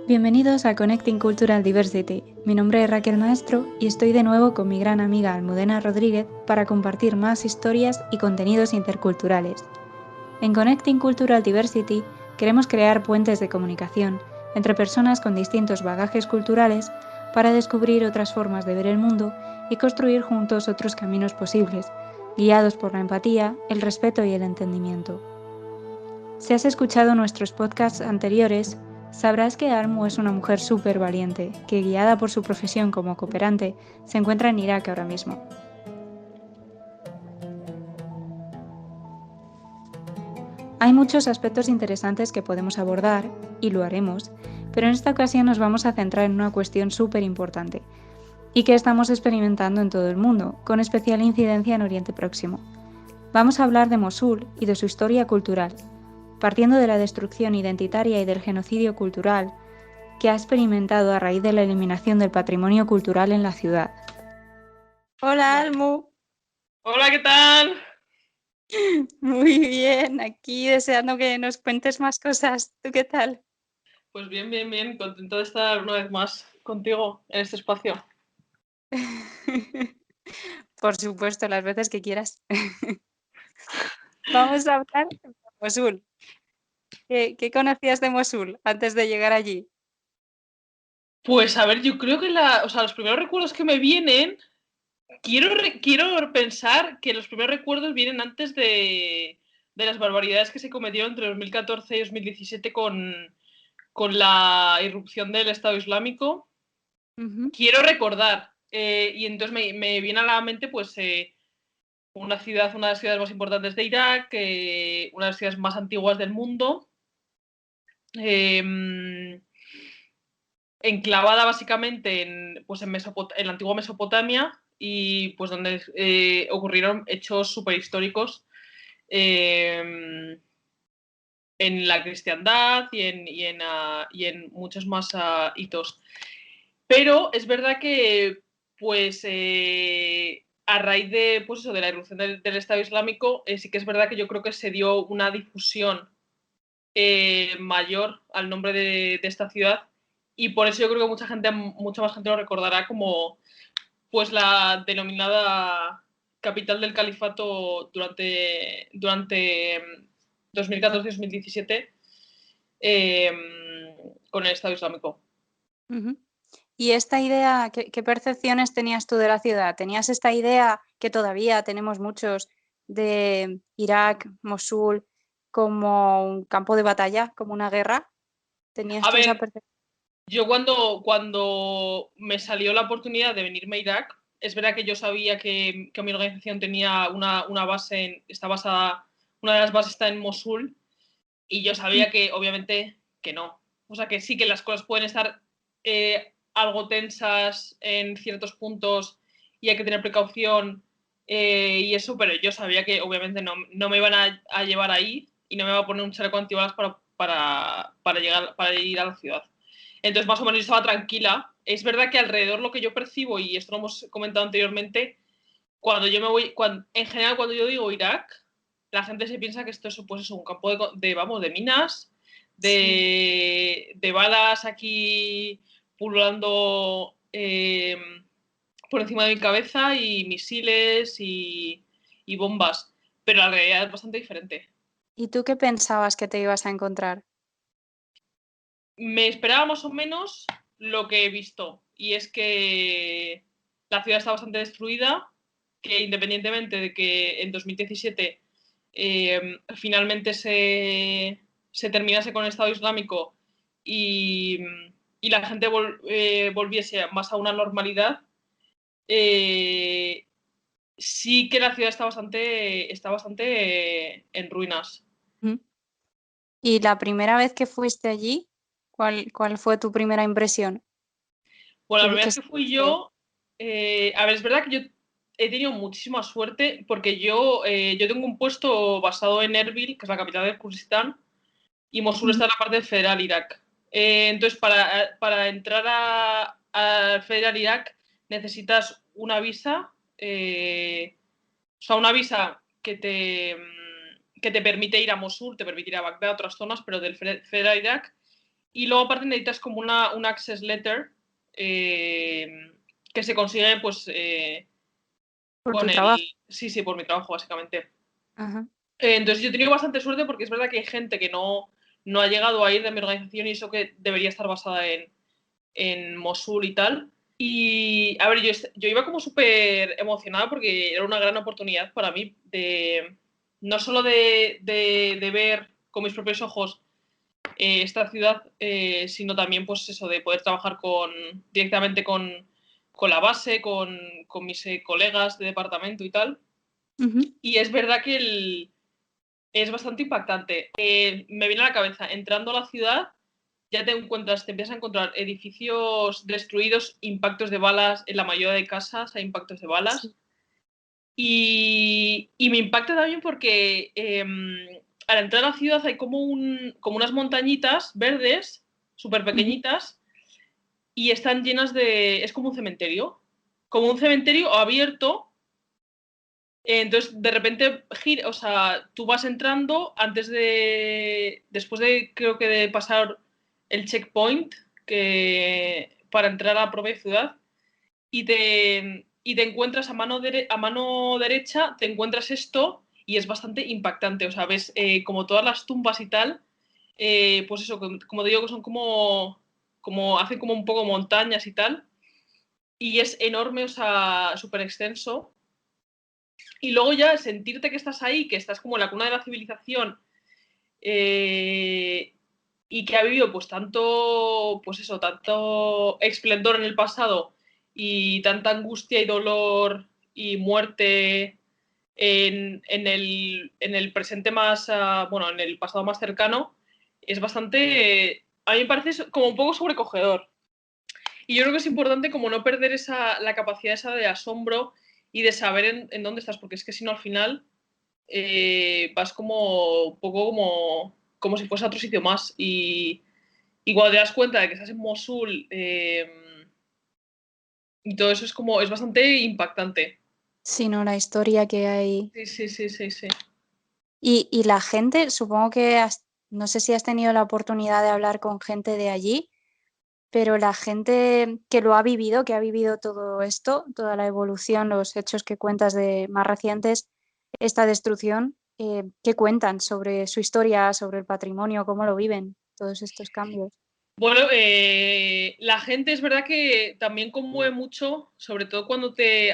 Bienvenidos a Connecting Cultural Diversity. Mi nombre es Raquel Maestro y estoy de nuevo con mi gran amiga Almudena Rodríguez para compartir más historias y contenidos interculturales. En Connecting Cultural Diversity queremos crear puentes de comunicación entre personas con distintos bagajes culturales para descubrir otras formas de ver el mundo y construir juntos otros caminos posibles, guiados por la empatía, el respeto y el entendimiento. Si has escuchado nuestros podcasts anteriores, sabrás que Almu es una mujer súper valiente, que guiada por su profesión como cooperante, se encuentra en Irak ahora mismo. Hay muchos aspectos interesantes que podemos abordar, y lo haremos, pero en esta ocasión nos vamos a centrar en una cuestión súper importante, y que estamos experimentando en todo el mundo, con especial incidencia en Oriente Próximo. Vamos a hablar de Mosul y de su historia cultural, partiendo de la destrucción identitaria y del genocidio cultural que ha experimentado a raíz de la eliminación del patrimonio cultural en la ciudad. Hola, Almu. Hola, ¿qué tal? Muy bien, aquí deseando que nos cuentes más cosas. ¿Tú qué tal? Pues bien, contento de estar una vez más contigo en este espacio. Por supuesto, las veces que quieras. Vamos a hablar de Mosul. ¿Qué conocías de Mosul antes de llegar allí? Pues a ver, yo creo que los primeros recuerdos que me vienen, quiero pensar que los primeros recuerdos vienen antes de las barbaridades que se cometieron entre 2014 y 2017 con la irrupción del Estado Islámico. Quiero recordar, y entonces me viene a la mente pues una de las ciudades más importantes de Irak, una de las ciudades más antiguas del mundo, enclavada básicamente en la antigua Mesopotamia y pues donde ocurrieron hechos súper históricos en la cristiandad y en muchos más hitos. Pero es verdad que pues a raíz de, pues eso, de la irrupción del Estado Islámico, sí que es verdad que yo creo que se dio una difusión mayor al nombre de esta ciudad, y por eso yo creo que mucha más gente lo recordará como pues la denominada capital del califato durante 2014-2017 con el Estado Islámico. ¿Y esta idea, qué percepciones tenías tú de la ciudad? ¿Tenías esta idea que todavía tenemos muchos de Irak, Mosul, como un campo de batalla, como una guerra? ¿Tenías A tú esa ver, percepción? yo cuando me salió la oportunidad de venirme a Irak, es verdad que yo sabía que mi organización tenía una base, una de las bases está en Mosul, y yo sabía que obviamente que no. O sea, que sí que las cosas pueden estar algo tensas en ciertos puntos y hay que tener precaución y eso, pero yo sabía que obviamente no me iban a llevar ahí y no me iba a poner un chaleco antibalas para ir a la ciudad. Entonces, más o menos yo estaba tranquila. Es verdad que alrededor lo que yo percibo, y esto lo hemos comentado anteriormente, cuando yo me voy, en general, cuando yo digo Irak, la gente se piensa que esto es, pues, es un campo de minas, Sí. de balas aquí pululando por encima de mi cabeza, y misiles y bombas. Pero la realidad es bastante diferente. ¿Y tú qué pensabas que te ibas a encontrar? Me esperaba más o menos lo que he visto, y es que la ciudad está bastante destruida, que independientemente de que en 2017 finalmente se terminase con el Estado Islámico y, y la gente volviese más a una normalidad, eh, sí que la ciudad está bastante en ruinas. ¿Mm? ¿Y la primera vez que fuiste allí, cuál fue tu primera impresión? Bueno, la primera ¿Qué vez que fui sentiste? yo, a ver, es verdad que yo he tenido muchísima suerte porque yo tengo un puesto basado en Erbil, que es la capital del Kurdistán, y Mosul Ujú. está en la parte federal Irak. Entonces, para entrar al federal Irak necesitas una visa, o sea, una visa que te permite ir a Mosul, te permite ir a Bagdad, a otras zonas, pero del federal Irak. Y luego aparte necesitas como un access letter que se consigue pues Por tu con trabajo. el... Sí, sí, por mi trabajo básicamente. Ajá. Entonces yo he tenido bastante suerte porque es verdad que hay gente que no ha llegado a ir de mi organización y eso que debería estar basada en Mosul y tal. Y a ver, yo iba como súper emocionada porque era una gran oportunidad para mí de no solo de ver con mis propios ojos esta ciudad, sino también pues eso, de poder trabajar directamente con la base, con mis colegas de departamento y tal. Ujú. Y es verdad que es bastante impactante. Me viene a la cabeza, entrando a la ciudad, ya te empiezas a encontrar edificios destruidos, impactos de balas, en la mayoría de casas hay impactos de balas. Sí. Y me impacta también porque al entrar a la ciudad hay como unas montañitas verdes, súper Ujú. pequeñitas, y están llenas de... Es como un cementerio abierto. Entonces, de repente, o sea, tú vas entrando después de, creo que de pasar el checkpoint para entrar a la propia ciudad, y te encuentras a mano derecha, te encuentras esto y es bastante impactante. O sea, ves como todas las tumbas y tal, pues eso, como te digo, que son hacen como un poco montañas y tal, y es enorme, o sea, súper extenso. Y luego ya sentirte que estás ahí, que estás como en la cuna de la civilización, eh, y que ha vivido pues tanto esplendor en el pasado y tanta angustia y dolor y muerte en el presente más, bueno, en el pasado más cercano, es bastante, a mí me parece como un poco sobrecogedor. Y yo creo que es importante como no perder la capacidad esa de asombro y de saber en dónde estás, porque es que si no al final vas como un poco como si fuese a otro sitio más. Y cuando te das cuenta de que estás en Mosul y todo eso es bastante impactante. Sí, ¿no? La historia que hay. Sí, sí, sí, sí, sí. Y la gente, supongo que no sé si has tenido la oportunidad de hablar con gente de allí, pero la gente que lo ha vivido, que ha vivido todo esto, toda la evolución, los hechos que cuentas de más recientes, esta destrucción, ¿qué cuentan sobre su historia, sobre el patrimonio, cómo lo viven, todos estos cambios? Bueno, la gente es verdad que también conmueve mucho, sobre todo porque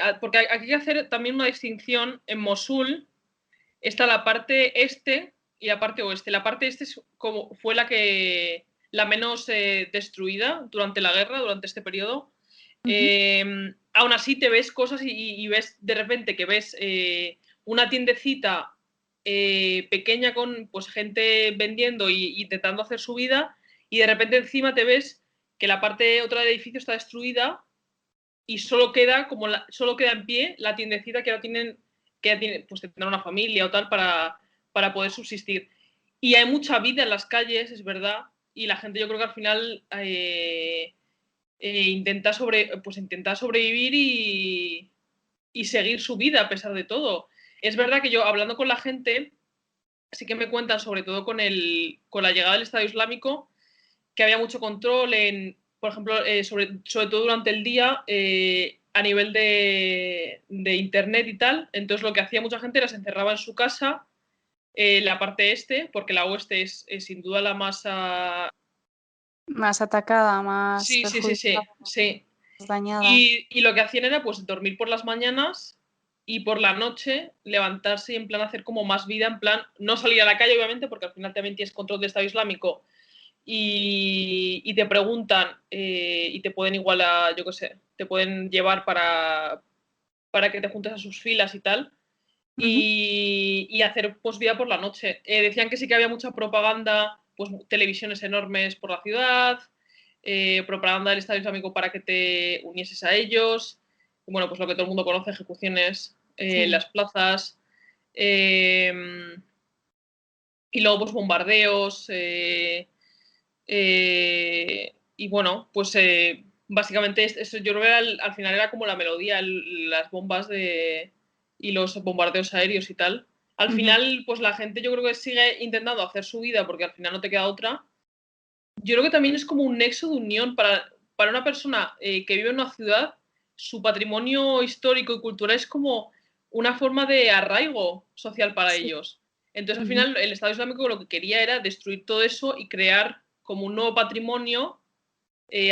hay que hacer también una distinción. En Mosul está la parte este y la parte oeste. La parte este fue la menos destruida durante la guerra, durante este periodo. Ujú. Aún así te ves cosas y ves de repente que ves una tiendecita pequeña con pues gente vendiendo y intentando hacer su vida, y de repente encima te ves que la parte otra del edificio está destruida y solo queda en pie la tiendecita pues tendrá una familia o tal para poder subsistir. Y hay mucha vida en las calles, es verdad, y la gente yo creo que al final intenta sobrevivir y seguir su vida a pesar de todo. Es verdad que yo, hablando con la gente, sí que me cuentan, sobre todo con la llegada del Estado Islámico, que había mucho control por ejemplo, sobre todo durante el día, a nivel de internet y tal. Entonces lo que hacía mucha gente era se encerraba en su casa, la parte este, porque la oeste es sin duda la más... Más atacada, más Sí, sí, sí, perjudicada, sí, sí. más dañada. Y lo que hacían era pues dormir por las mañanas y por la noche levantarse y en plan hacer como más vida, en plan no salir a la calle obviamente porque al final también tienes control del Estado Islámico y te preguntan y te pueden igual yo qué sé, te pueden llevar para que te juntes a sus filas y tal, Ujú. y hacer pues vida por la noche. Decían que sí que había mucha propaganda, pues televisiones enormes por la ciudad, propaganda del Estado Islámico para que te unieses a ellos, bueno, pues lo que todo el mundo conoce, ejecuciones en Sí. las plazas, eh, y luego pues bombardeos, y bueno, pues básicamente eso yo creo que al final era como la melodía, las bombas y los bombardeos aéreos y tal. Al Ujú. final, pues la gente yo creo que sigue intentando hacer su vida porque al final no te queda otra. yo creo que también es como un nexo de unión para una persona que vive en una ciudad, su patrimonio histórico y cultural es como una forma de arraigo social para Sí. ellos. Entonces, al Ujú. final, el Estado Islámico lo que quería era destruir todo eso y crear como un nuevo patrimonio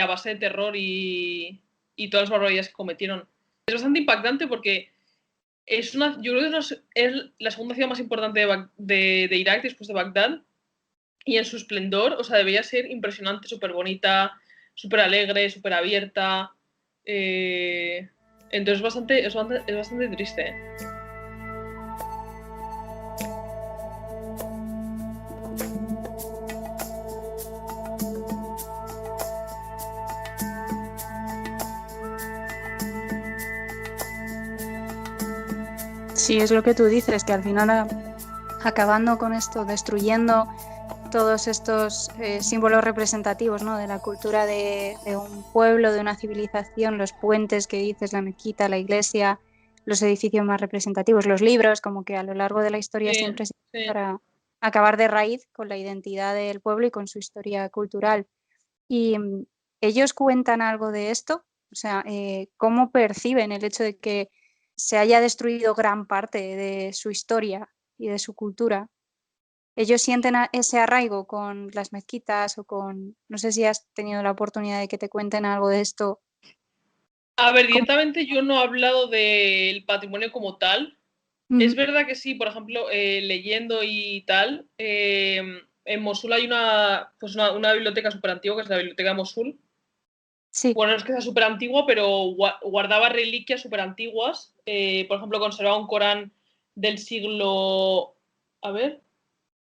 a base de terror y todas las barbaridades que cometieron. Es bastante impactante porque yo creo que es la segunda ciudad más importante de Irak después de Bagdad y en su esplendor, o sea, debería ser impresionante, súper bonita, súper alegre, súper abierta. Eh, entonces es bastante triste. Sí, es lo que tú dices, que al final acabando con esto, destruyendo todos estos símbolos representativos, ¿no? De la cultura de un pueblo, de una civilización, los puentes que dices, la mezquita, la iglesia, los edificios más representativos, los libros, como que a lo largo de la historia Sí, siempre se sí. para acabar de raíz con la identidad del pueblo y con su historia cultural. Y ellos cuentan algo de esto, o sea, cómo perciben el hecho de que se haya destruido gran parte de su historia y de su cultura. Ellos sienten ese arraigo con las mezquitas o con, no sé si has tenido la oportunidad de que te cuenten algo de esto. A ver, ¿Cómo? directamente yo no he hablado del patrimonio como tal. Es Ujú. verdad que sí, por ejemplo, leyendo y tal, en Mosul hay una biblioteca súper antigua, que es la Biblioteca de Mosul. Sí, Bueno, no es que sea súper antigua, pero guardaba reliquias súper antiguas. Por ejemplo, conservaba un Corán del siglo, a ver,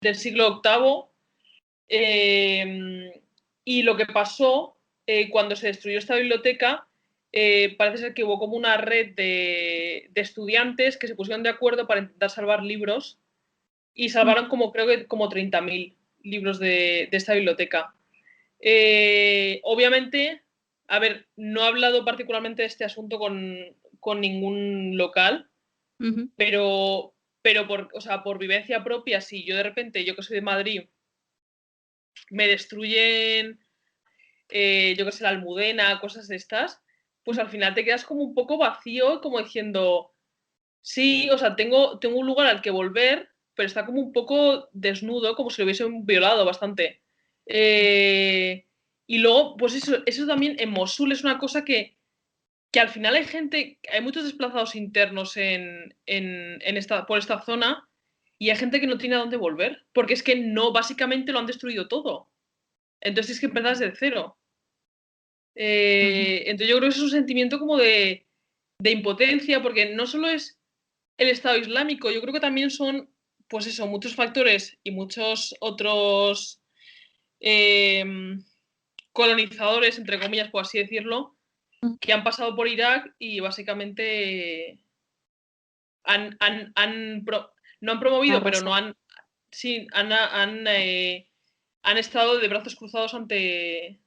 del siglo octavo. Y lo que pasó cuando se destruyó esta biblioteca, parece ser que hubo como una red de estudiantes que se pusieron de acuerdo para intentar salvar libros y mm, salvaron como, creo que como 30.000 libros de esta biblioteca. Obviamente, a ver, no he hablado particularmente de este asunto con ningún local, ujú. pero o sea, por vivencia propia, si yo de repente, yo que soy de Madrid, me destruyen, yo que sé, la Almudena, cosas de estas, pues al final te quedas como un poco vacío, como diciendo, sí, o sea, tengo un lugar al que volver, pero está como un poco desnudo, como si lo hubiesen violado bastante. Eh, y luego, pues eso también en Mosul es una cosa que al final hay muchos desplazados internos por esta zona y hay gente que no tiene a dónde volver, porque es que no, básicamente lo han destruido todo. Entonces es que empezar desde cero. Ujú. Entonces yo creo que es un sentimiento como de impotencia, porque no solo es el Estado Islámico, yo creo que también son, pues eso, muchos factores y muchos otros eh, colonizadores, entre comillas, por así decirlo, que han pasado por Irak y básicamente no han promovido, pero no Arrasado. han, sí, han estado de brazos cruzados ante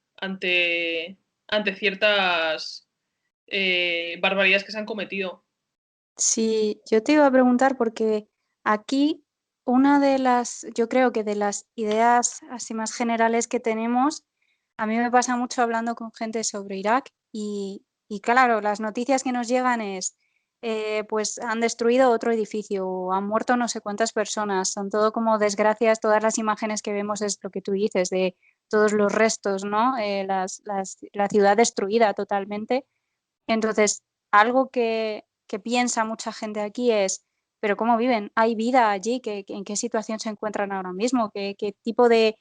ciertas barbaridades que se han cometido. Sí, yo te iba a preguntar porque aquí una de las, yo creo que de las ideas así más generales que tenemos, a mí me pasa mucho hablando con gente sobre Irak y claro, las noticias que nos llegan es, pues han destruido otro edificio o han muerto no sé cuántas personas, son todo como desgracias, todas las imágenes que vemos es lo que tú dices, de todos los restos, ¿no? La ciudad destruida totalmente. Entonces, algo que piensa mucha gente aquí es, pero ¿cómo viven? ¿Hay vida allí? ¿En qué situación se encuentran ahora mismo? ¿Qué tipo de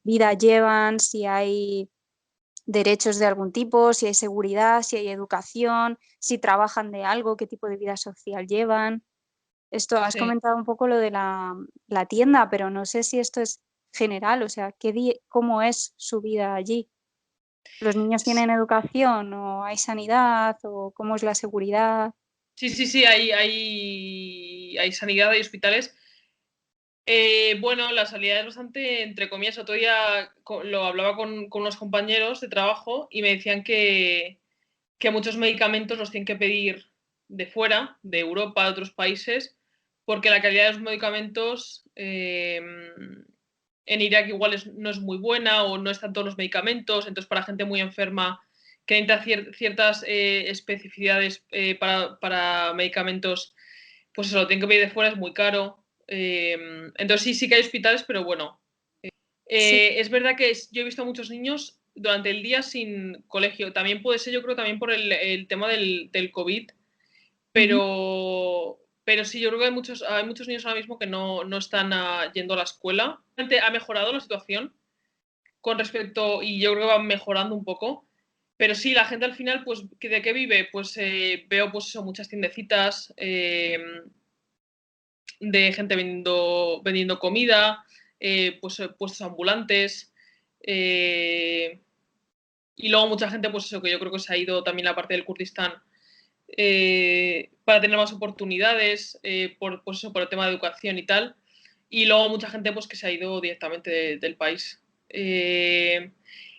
vida llevan? Si hay derechos de algún tipo, si hay seguridad, si hay educación, si trabajan de algo, qué tipo de vida social llevan. Esto, has Sí. comentado un poco lo de la tienda, pero no sé si esto es general, o sea, ¿cómo es su vida allí? ¿Los niños tienen educación o hay sanidad o cómo es la seguridad? Sí, sí, sí, hay sanidad, hay hospitales. Bueno, la sanidad es bastante, entre comillas, otro día lo hablaba con unos compañeros de trabajo y me decían que muchos medicamentos los tienen que pedir de fuera, de Europa, de otros países, porque la calidad de los medicamentos en Irak igual no es muy buena o no están todos los medicamentos, entonces para gente muy enferma que necesita ciertas especificidades para medicamentos, pues eso, lo tienen que pedir de fuera, es muy caro. Entonces sí que hay hospitales, pero bueno. Sí. Es verdad que yo he visto a muchos niños durante el día sin colegio. También puede ser, yo creo, también por el tema del COVID, Ujú. pero sí, yo creo que hay muchos niños ahora mismo que no están yendo a la escuela. Ha mejorado la situación con respecto, y yo creo que va mejorando un poco. Pero sí, la gente al final, pues, ¿de qué vive? Pues veo, pues eso, muchas tiendecitas de gente vendiendo comida, pues puestos ambulantes. Y luego mucha gente, pues eso, que yo creo que se ha ido también a la parte del Kurdistán para tener más oportunidades, pues eso, por el tema de educación y tal. Y luego mucha gente pues que se ha ido directamente del país.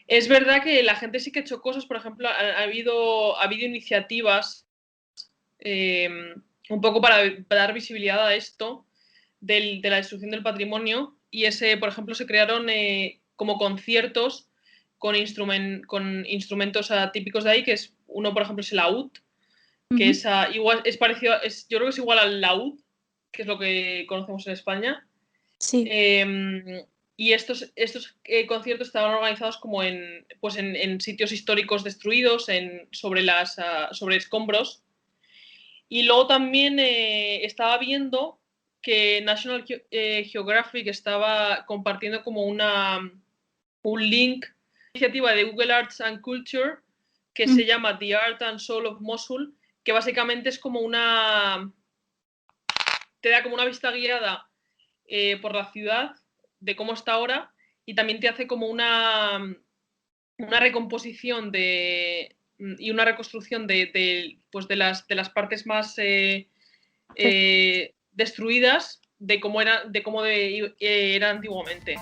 Es verdad que la gente sí que ha hecho cosas, por ejemplo, ha habido iniciativas un poco para dar visibilidad a esto de la destrucción del patrimonio y por ejemplo, se crearon como conciertos con instrumentos típicos de ahí, que es uno, por ejemplo, es el laúd, que Ujú. igual es parecido, yo creo que es igual al laúd, que es lo que conocemos en España. Sí. Y estos conciertos estaban organizados como pues en sitios históricos destruidos, sobre escombros. Y luego también estaba viendo que National Geographic estaba compartiendo como un link, iniciativa de Google Arts and Culture que Mm. se llama The Art and Soul of Mosul, que básicamente es como te da como una vista guiada por la ciudad de cómo está ahora y también te hace como una recomposición y una reconstrucción pues de las partes más destruidas de cómo era antiguamente.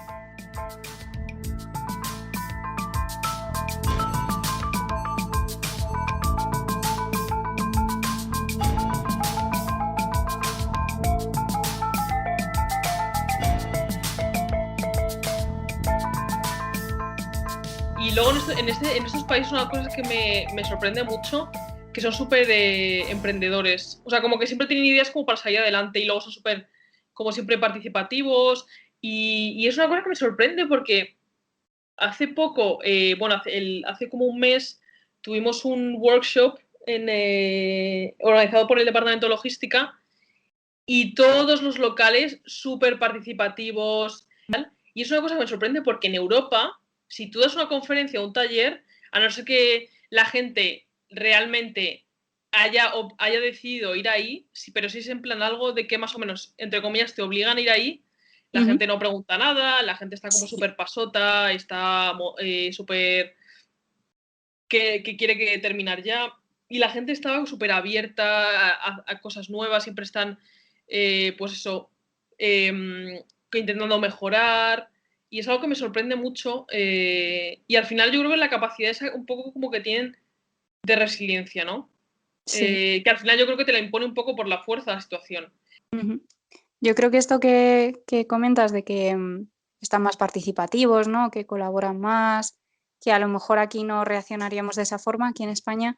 Y luego en estos países una cosa que me sorprende mucho, que son súper emprendedores. O sea, como que siempre tienen ideas como para salir adelante y luego son súper, como siempre, participativos. Y es una cosa que me sorprende porque hace poco, bueno, hace como un mes, tuvimos un workshop organizado por el Departamento de Logística y todos los locales súper participativos. Y es una cosa que me sorprende porque en Europa, si tú das una conferencia o un taller, a no ser que la gente realmente haya decidido ir ahí, pero si es en plan algo de que más o menos, entre comillas, te obligan a ir ahí, la Ujú. gente no pregunta nada, la gente está como Sí. súper pasota, está súper que quiere terminar ya. Y la gente estaba súper abierta a cosas nuevas, siempre están, pues eso, intentando mejorar. Y es algo que me sorprende mucho. Y al final yo creo que la capacidad es un poco como que tienen de resiliencia, ¿no? Sí. Que al final yo creo que te la impone un poco por la fuerza de la situación. Ujú. Yo creo que esto que comentas de que están más participativos, ¿no? Que colaboran más, que a lo mejor aquí no reaccionaríamos de esa forma, aquí en España,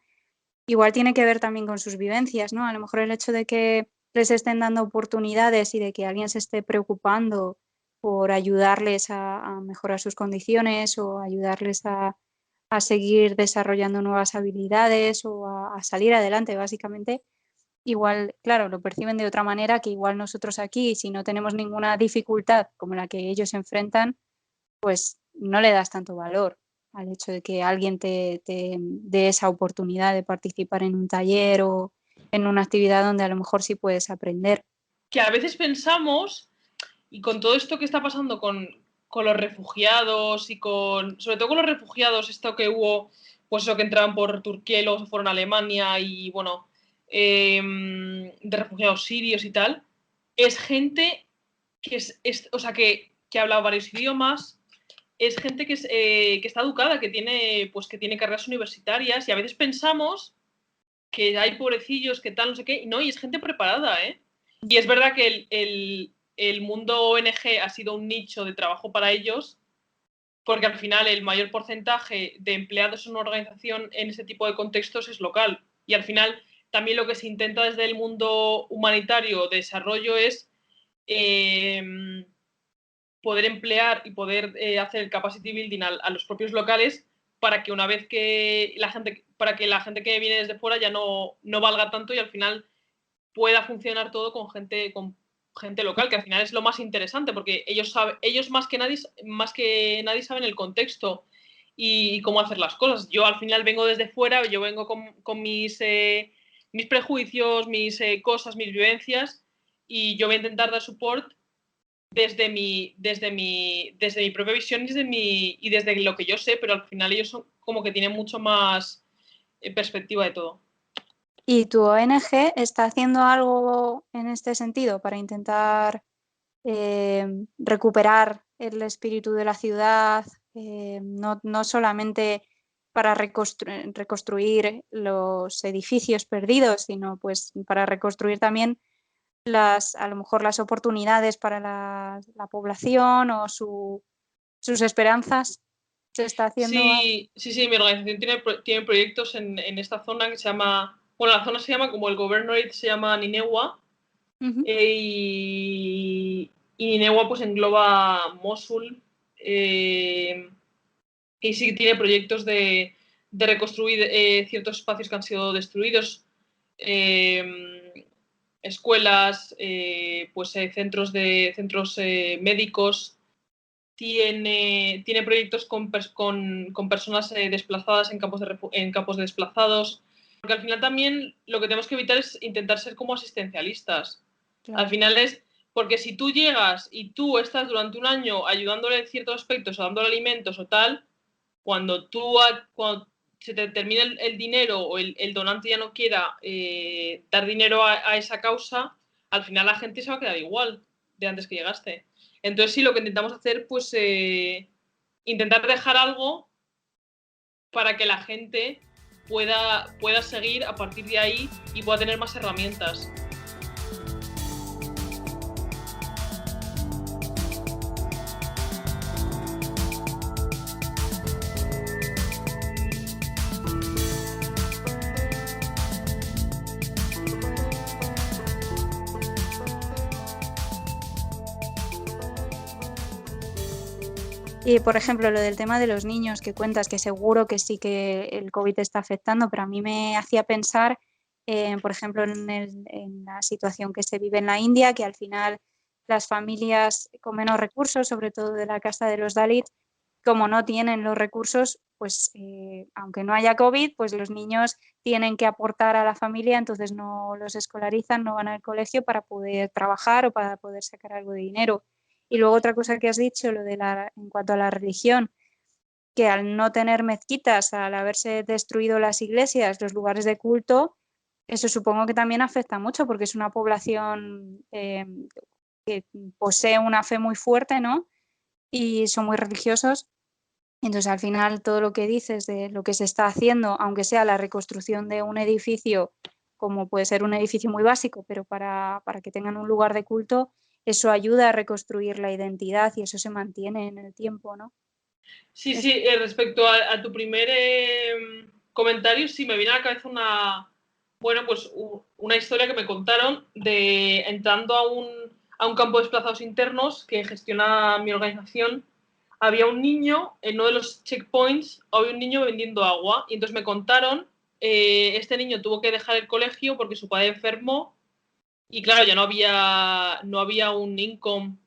igual tiene que ver también con sus vivencias, ¿no? A lo mejor el hecho de que les estén dando oportunidades y de que alguien se esté preocupando por ayudarles a mejorar sus condiciones o ayudarles a seguir desarrollando nuevas habilidades o a salir adelante, básicamente. Igual, claro, lo perciben de otra manera que igual nosotros aquí, si no tenemos ninguna dificultad como la que ellos enfrentan, pues no le das tanto valor al hecho de que alguien te dé esa oportunidad de participar en un taller o en una actividad donde a lo mejor sí puedes aprender. Que a veces pensamos, y con todo esto que está pasando con los refugiados sobre todo con los refugiados, esto que hubo, pues eso que entraban por Turquía y luego se fueron a Alemania y bueno, de refugiados sirios y tal, es gente o sea, que habla varios idiomas, es gente que está educada, que tiene carreras universitarias y a veces pensamos que hay pobrecillos, que tal, no sé qué, y no, y es gente preparada, ¿eh? Y es verdad que el mundo ONG ha sido un nicho de trabajo para ellos, porque al final el mayor porcentaje de empleados en una organización en ese tipo de contextos es local. Y al final también lo que se intenta desde el mundo humanitario de desarrollo es poder emplear y poder hacer el capacity building a los propios locales para que una vez que la gente, para que la gente que viene desde fuera ya no valga tanto y al final pueda funcionar todo con gente local, que al final es lo más interesante, porque ellos más que nadie saben el contexto y cómo hacer las cosas. Yo al final vengo desde fuera, yo vengo con mis prejuicios, mis cosas, mis vivencias, y yo voy a intentar dar support desde mi propia visión y desde lo que yo sé, pero al final ellos son como que tienen mucho más perspectiva de todo. ¿Y tu ONG está haciendo algo en este sentido para intentar recuperar el espíritu de la ciudad, no solamente para reconstruir los edificios perdidos, sino pues para reconstruir también a lo mejor las oportunidades para la población o sus esperanzas? ¿Se está haciendo algo? Sí, mi organización tiene proyectos en esta zona que se llama, bueno, la zona se llama como el governorate, se llama Nineveh, y Nineveh pues engloba Mosul, y sí que tiene proyectos de reconstruir ciertos espacios que han sido destruidos, escuelas, pues centros médicos. Tiene proyectos con personas desplazadas en campos de desplazados, porque al final también lo que tenemos que evitar es intentar ser como asistencialistas. Claro. Al final es porque si tú llegas y tú estás durante un año ayudándole en ciertos aspectos o dándole alimentos o tal, cuando se te termine el dinero o el donante ya no quiera dar dinero a esa causa, al final la gente se va a quedar igual de antes que llegaste. Entonces sí, lo que intentamos hacer, pues intentar dejar algo para que la gente pueda seguir a partir de ahí y pueda tener más herramientas. Y, por ejemplo, lo del tema de los niños que cuentas, que seguro que sí que el COVID está afectando, pero a mí me hacía pensar, por ejemplo, en la situación que se vive en la India, que al final las familias con menos recursos, sobre todo de la casta de los Dalit, como no tienen los recursos, pues aunque no haya COVID, pues los niños tienen que aportar a la familia, entonces no los escolarizan, no van al colegio para poder trabajar o para poder sacar algo de dinero. Y luego otra cosa que has dicho, en cuanto a la religión, que al no tener mezquitas, al haberse destruido las iglesias, los lugares de culto, eso supongo que también afecta mucho porque es una población que posee una fe muy fuerte, ¿no? Y son muy religiosos. Entonces, al final, todo lo que dices de lo que se está haciendo, aunque sea la reconstrucción de un edificio, como puede ser un edificio muy básico, pero para que tengan un lugar de culto, eso ayuda a reconstruir la identidad y eso se mantiene en el tiempo, ¿no? Sí, sí, respecto a tu primer comentario, sí, me viene a la cabeza una historia que me contaron de entrando a un campo de desplazados internos que gestiona mi organización. Había un niño, en uno de los checkpoints, había un niño vendiendo agua y entonces me contaron, este niño tuvo que dejar el colegio porque su padre enfermó y claro, ya no había un income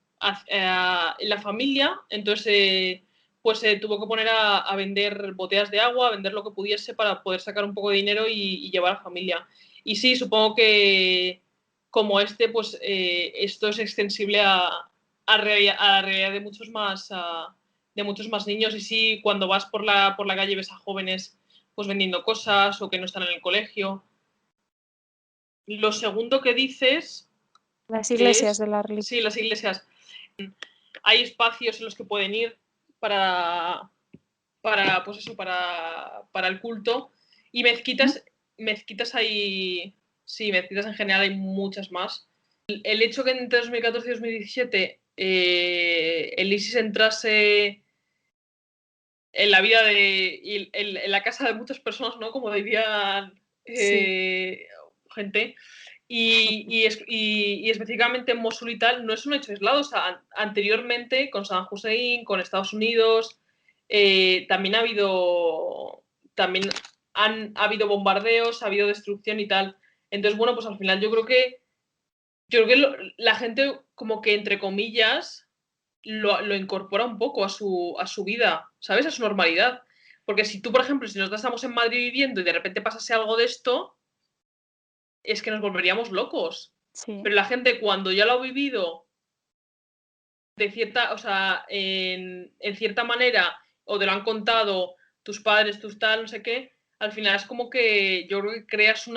en la familia, entonces pues se tuvo que poner a vender botellas de agua, a vender lo que pudiese para poder sacar un poco de dinero y llevar a la familia. Y sí, supongo que como pues esto es extensible a la realidad de muchos más niños. Y sí, cuando vas por la calle ves a jóvenes pues vendiendo cosas o que no están en el colegio. Lo segundo que dices Las iglesias es, de la religión. sí, las iglesias. Hay espacios en los que pueden ir para pues eso, para el culto. Y mezquitas hay, sí, mezquitas en general hay muchas más. El hecho que entre 2014 y 2017 el ISIS entrase en la vida en la casa de muchas personas, ¿no? Como dirían gente. Y específicamente en Mosul y tal, no es un hecho aislado. O sea, anteriormente con Saddam Hussein, con Estados Unidos, también ha habido bombardeos, ha habido destrucción y tal. Entonces, bueno, pues al final yo creo que la gente como que, entre comillas, lo incorpora un poco a su vida, ¿sabes? A su normalidad. Porque si tú, por ejemplo, si nosotros estamos en Madrid viviendo y de repente pasase algo de esto, es que nos volveríamos locos. Sí. Pero la gente, cuando ya lo ha vivido de cierta, o sea, en cierta manera, o te lo han contado tus padres, tus tal, no sé qué, al final es como que yo creo que creas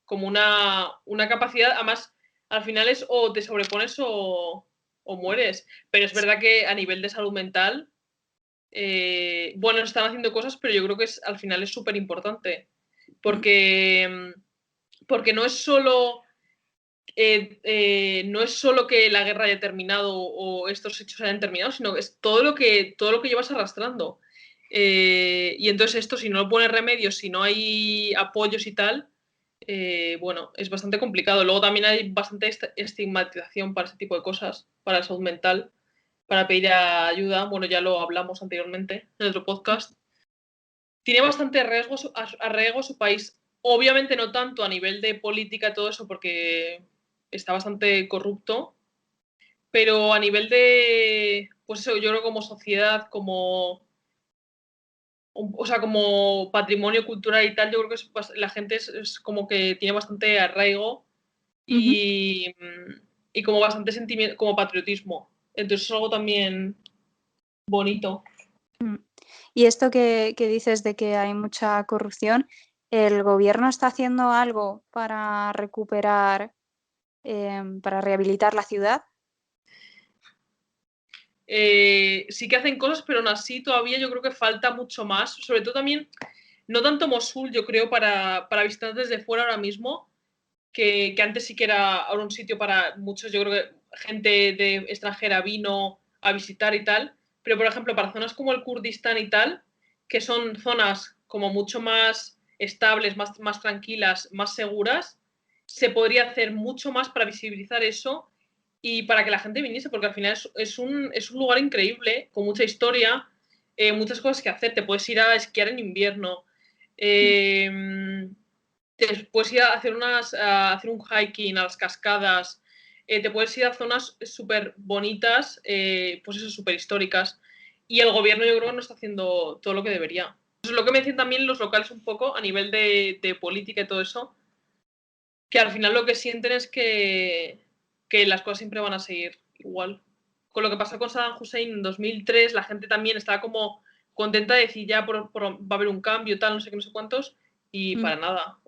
como una capacidad, además, al final es o te sobrepones o mueres. Pero es verdad que a nivel de salud mental, bueno, están haciendo cosas, pero yo creo que al final es súper importante. Porque no es solo no es solo que la guerra haya terminado o estos hechos hayan terminado, sino que es todo lo que llevas arrastrando. Y entonces esto, si no lo pones remedio, si no hay apoyos y tal, bueno, es bastante complicado. Luego también hay bastante estigmatización para este tipo de cosas, para la salud mental, para pedir ayuda. Bueno, ya lo hablamos anteriormente en otro podcast. Tiene bastante arraigo su país. Obviamente no tanto a nivel de política y todo eso, porque está bastante corrupto, pero a nivel de, pues eso, yo creo como sociedad, o sea, como patrimonio cultural y tal, yo creo que la gente es como que tiene bastante arraigo Ujú. y como bastante sentimiento, como patriotismo. Entonces es algo también bonito. Y esto que dices de que hay mucha corrupción, ¿el gobierno está haciendo algo para recuperar, para rehabilitar la ciudad? Sí que hacen cosas, pero aún así todavía yo creo que falta mucho más. Sobre todo también, no tanto Mosul, yo creo, para visitantes de fuera ahora mismo, que antes sí que era ahora un sitio para muchos, yo creo que gente de extranjera vino a visitar y tal, pero por ejemplo para zonas como el Kurdistán y tal, que son zonas como mucho más estables, más tranquilas, más seguras, se podría hacer mucho más para visibilizar eso y para que la gente viniese, porque al final es un lugar increíble, con mucha historia, muchas cosas que hacer. Te puedes ir a esquiar en invierno, eh, te puedes ir a hacer un hiking a las cascadas, te puedes ir a zonas súper bonitas, pues eso, súper históricas. Y el gobierno yo creo que no está haciendo todo lo que debería. Eso es lo que me dicen también los locales un poco a nivel de política y todo eso, que al final lo que sienten es que las cosas siempre van a seguir igual. Con lo que pasó con Saddam Hussein en 2003, la gente también estaba como contenta de decir ya va a haber un cambio, tal, no sé qué, no sé cuántos, y Mm. para nada.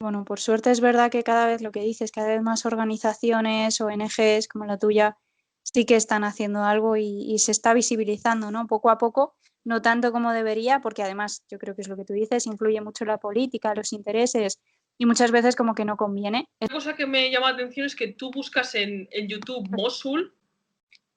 Bueno, por suerte es verdad que cada vez lo que dices, cada vez más organizaciones, ONGs como la tuya, sí que están haciendo algo y se está visibilizando, ¿no? Poco a poco, no tanto como debería, porque además yo creo que es lo que tú dices, influye mucho la política, los intereses y muchas veces como que no conviene. Una cosa que me llama la atención es que tú buscas en YouTube Mosul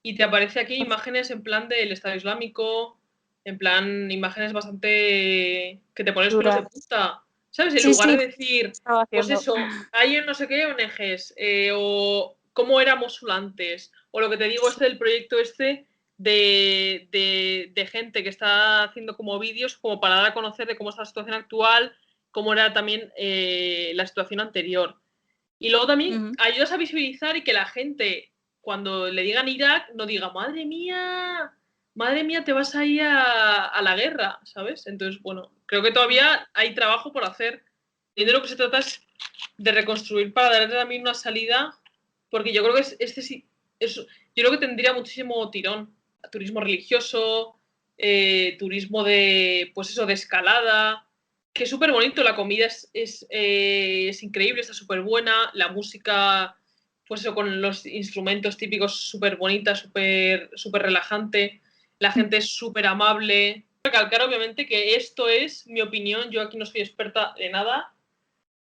y te aparece aquí imágenes en plan del Estado Islámico, en plan imágenes bastante que te pones pelos de Duras. punta, ¿sabes? En Sí, lugar sí, de decir, estaba pues haciendo. eso, hay en no sé qué ONGs, o cómo era Mosul antes, o lo que te digo, del proyecto de gente que está haciendo como vídeos como para dar a conocer de cómo está la situación actual, cómo era también la situación anterior. Y luego también Ujú. ayudas a visibilizar y que la gente, cuando le digan Irak, no diga, madre mía, te vas a ir a la guerra, ¿sabes? Entonces, bueno, creo que todavía hay trabajo por hacer. Y de lo que se trata es de reconstruir para darle también una salida, porque yo creo que yo creo que tendría muchísimo tirón. Turismo religioso, turismo pues eso, de escalada, que es súper bonito, la comida es increíble, está súper buena, la música, pues eso, con los instrumentos típicos súper bonita, súper relajante, la gente es súper amable. Recalcar obviamente que esto es mi opinión, yo aquí no soy experta de nada,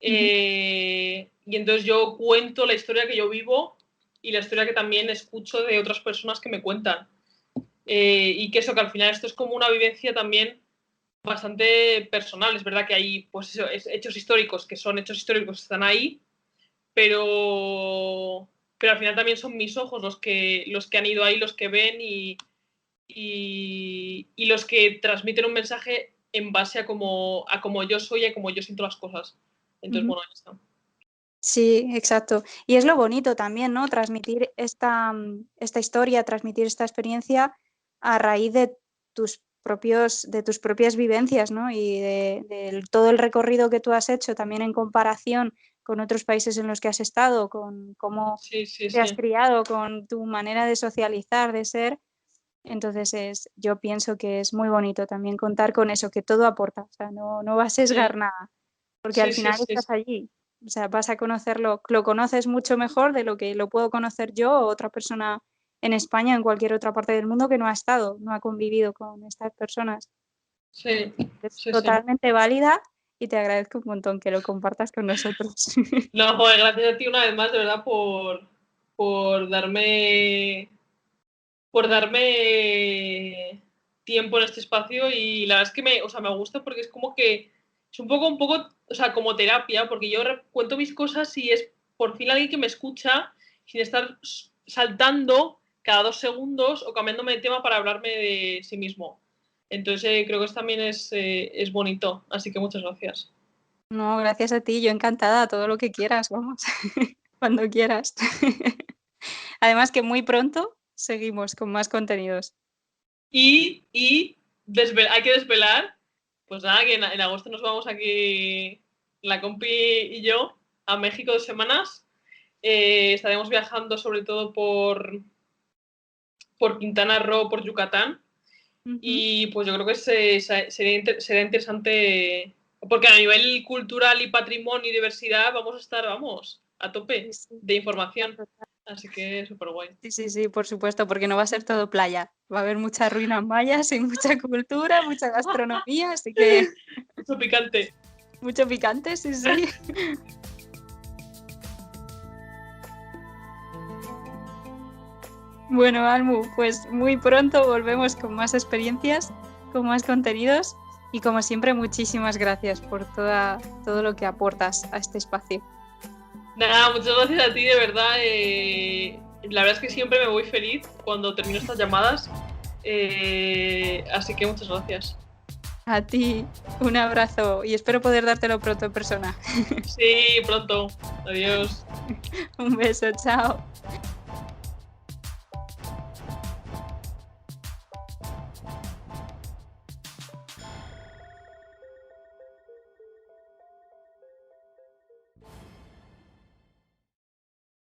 Y entonces yo cuento la historia que yo vivo y la historia que también escucho de otras personas que me cuentan. Y que eso, que al final esto es como una vivencia también bastante personal. Es verdad que hay pues eso, hechos históricos que son hechos históricos que están ahí, pero al final también son mis ojos los que han ido ahí, los que ven y los que transmiten un mensaje en base a cómo yo soy y a cómo yo siento las cosas. Entonces, bueno, ya está. Sí, exacto. Y es lo bonito también, ¿no? Transmitir esta historia, transmitir esta experiencia a raíz de tus propias vivencias, ¿no? Y de todo el recorrido que tú has hecho, también en comparación con otros países en los que has estado, con cómo te has criado, con tu manera de socializar, de ser. Entonces yo pienso que es muy bonito también contar con eso, que todo aporta, o sea, no va a sesgar nada, porque al final estás allí, o sea, vas a conocerlo, lo conoces mucho mejor de lo que lo puedo conocer yo o otra persona en España, en cualquier otra parte del mundo que no ha estado, no ha convivido con estas personas. Sí, Es totalmente válida y te agradezco un montón que lo compartas con nosotros. No, joder, gracias a ti una vez más, de verdad, por darme tiempo en este espacio y la verdad es que me gusta porque es como que es un poco, o sea, como terapia, porque yo cuento mis cosas y es por fin alguien que me escucha sin estar saltando cada 2 segundos o cambiándome de tema para hablarme de sí mismo. Entonces creo que eso también es bonito, así que muchas gracias. No, gracias a ti, yo encantada, todo lo que quieras, vamos, cuando quieras. Además que muy pronto seguimos con más contenidos. Y hay que desvelar, pues nada, que en agosto nos vamos aquí, la compi y yo, a México 2 semanas. Estaremos viajando sobre todo por Quintana Roo, por Yucatán. Y pues yo creo que será interesante, porque a nivel cultural y patrimonio y diversidad vamos a estar, a tope de información. Así que súper guay. Sí, por supuesto, porque no va a ser todo playa. Va a haber muchas ruinas mayas y mucha cultura, mucha gastronomía, así que... Mucho picante. Mucho picante, sí. Bueno, Almu, pues muy pronto volvemos con más experiencias, con más contenidos y como siempre muchísimas gracias por todo lo que aportas a este espacio. Nada, muchas gracias a ti, de verdad. La verdad es que siempre me voy feliz cuando termino estas llamadas. Así que muchas gracias. A ti, un abrazo y espero poder dártelo pronto en persona. Sí, pronto. Adiós. Un beso, chao.